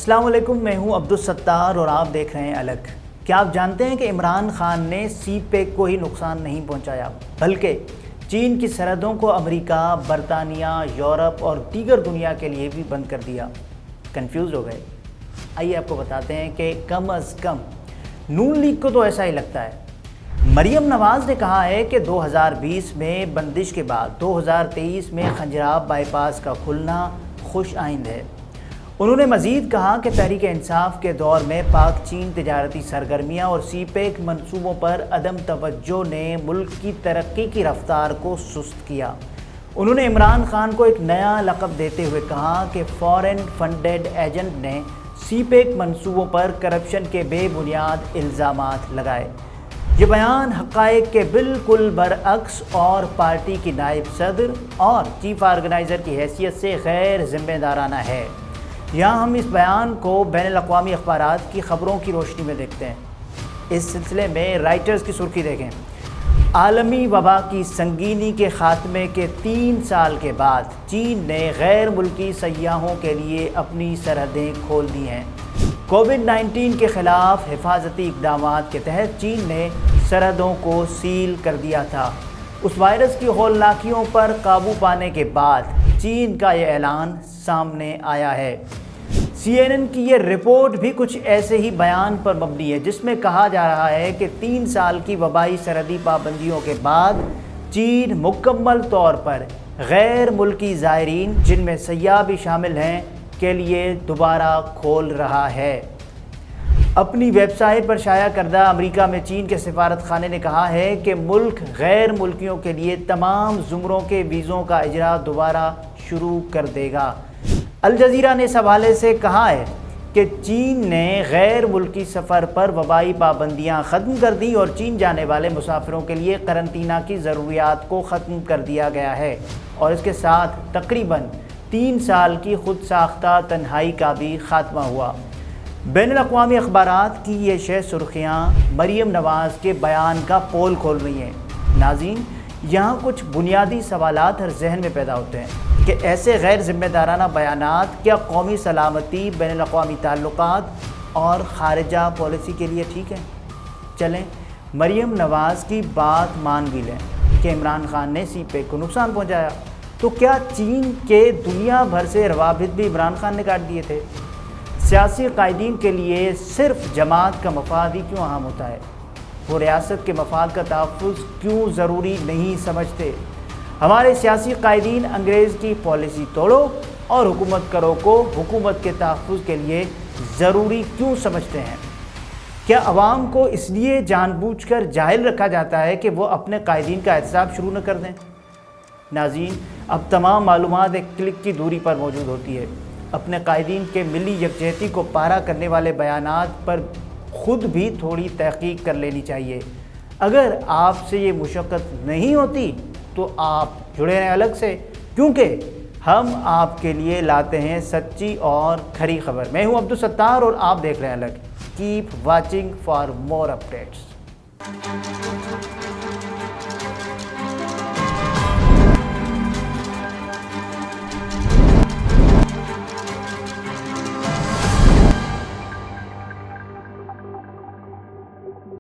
अस्सलाम वालेकुम, मैं हूं अब्दुल सत्तार और आप देख रहे हैं अलग। क्या आप जानते हैं कि इमरान खान ने सीपेक को ही नुकसान नहीं पहुंचाया, बल्कि चीन की सरहदों को अमेरिका, बरतानिया, यूरोप और दीगर दुनिया के लिए भी बंद कर दिया। कंफ्यूज हो गए? आइए आपको बताते हैं कि कम अज़ कम नून लीग को तो ऐसा ही लगता है। मरियम नवाज़ ने कहा है कि 2020 में बंदिश के बाद 2023 में खंजराब बाईपास का खुलना खुश आइंद है। उन्होंने मज़ीद कहा कि तहरीक इंसाफ के दौर में पाक चीन तिजारती सरगर्मियाँ और सीपेक मंसूबों पर अदम तवज्जो ने मुल्क की तरक्की की रफ्तार को सुस्त किया। उन्होंने इमरान खान को एक नया लक़ब देते हुए कहा कि फॉरेन फंडेड एजेंट ने सीपेक मंसूबों पर करप्शन के बेबुनियाद इल्ज़ामात लगाए। ये बयान हक़ाइक़ के बिल्कुल बरअक्स और पार्टी की नायब सदर और चीफ ऑर्गेनाइज़र की हैसियत से गैर ज़िम्मेदाराना है। यहाँ हम इस बयान को बैनुल-अक़वामी अख़बारात की ख़बरों की रोशनी में देखते हैं। इस सिलसिले में राइटर्स की सुर्खी देखें। आलमी वबा की संगीनी के ख़ात्मे के 3 साल के बाद चीन ने गैर मुल्की सयाहों के लिए अपनी सरहदें खोल दी हैं। कोविड-19 के ख़िलाफ़ हिफाजती इक़दामात के तहत चीन ने सरहदों को सील कर दिया था। उस वायरस की हौलनाकियों पर काबू पाने के बाद चीन का ये ऐलान सामने आया है। CNN की ये रिपोर्ट भी कुछ ऐसे ही बयान पर मबनी है, जिसमें कहा जा रहा है कि 3 साल की वबाई सरहदी पाबंदियों के बाद चीन मुकम्मल तौर पर गैर मुल्की ज़ायरीन, जिनमें सयाह भी शामिल हैं, के लिए दोबारा खोल रहा है। अपनी वेबसाइट पर शाया करदा अमेरिका में चीन के सिफारत खाने ने कहा है कि मुल्क गैर मुल्कियों के लिए तमाम ज़ुमरों के वीज़ों का इजरा दोबारा शुरू कर देगा। अल जज़ीरा ने इस हवाले से कहा है कि चीन ने गैर मुल्की सफ़र पर वबाई पाबंदियाँ ख़त्म कर दी और चीन जाने वाले मुसाफिरों के लिए करंतना की ज़रूरियात को ख़त्म कर दिया गया है और इसके साथ तकरीबन 3 साल की खुद साख्ता तन्हाई का भी खात्मा हुआ। बैनुल-अक़वामी अख़बारात की ये 6 सुर्खियाँ मरियम नवाज़ के बयान का पोल खोल रही हैं। नाज़रीन, यहाँ कुछ बुनियादी सवालात हर जहन में पैदा होते हैं कि ऐसे गैर ज़िम्मेदाराना बयानात क्या कौमी सलामती, बैनुल-अक़वामी ताल्लुकात और ख़ारिजा पॉलिसी के लिए ठीक है? चलें मरियम नवाज़ की बात मान भी लें कि इमरान खान ने सीपेक को नुकसान पहुँचाया, तो क्या चीन के दुनिया भर से रवाबित भी इमरान खान ने काट दिए थे? सियासी कायदीन के लिए सिर्फ जमात का मफाद ही क्यों अहम होता है? वो रियासत के मफाद का तहफ़्फ़ुज़ क्यों ज़रूरी नहीं समझते? हमारे सियासी कायदीन अंग्रेज़ की पॉलिसी तोड़ो और हुकूमत करो को हुकूमत के तहफ़्फ़ुज़ के लिए ज़रूरी क्यों समझते हैं? क्या अवाम को इसलिए जानबूझकर जाहिल रखा जाता है कि वो अपने कायदीन का एहतसाब शुरू न कर दें? नाज़रीन, अब तमाम मालूमात एक क्लिक की दूरी पर मौजूद होती है। अपने कायदीन के मिली यकजहती को पारा करने वाले बयानात पर ख़ुद भी थोड़ी तहक़ीक़ कर लेनी चाहिए। अगर आपसे ये मुशक्क़त नहीं होती तो आप जुड़े रहें अलग से, क्योंकि हम आपके लिए लाते हैं सच्ची और खरी खबर। मैं हूं अब्दुल सत्तार और आप देख रहे हैं अलग। Keep watching for more updates.